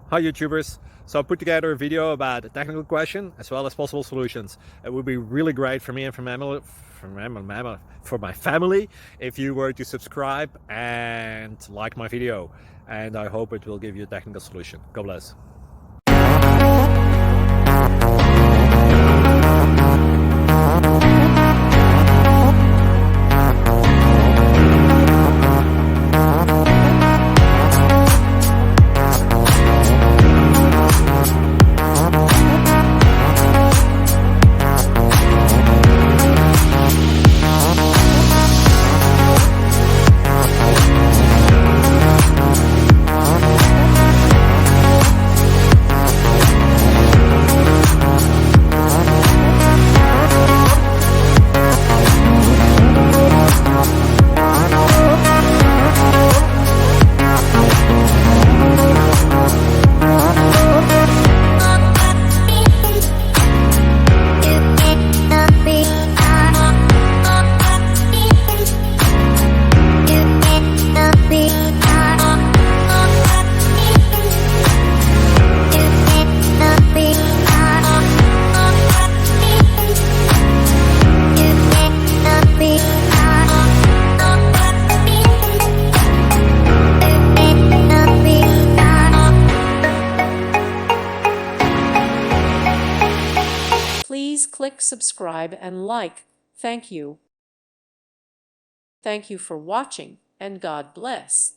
Hi YouTubers. So I put together a video about a technical question as well as possible solutions. It would be really great for me and for my family if you were to subscribe and like my video, and I hope it will give you a technical solution. God bless. Please click subscribe and like. Thank you. Thank you for watching, and God bless.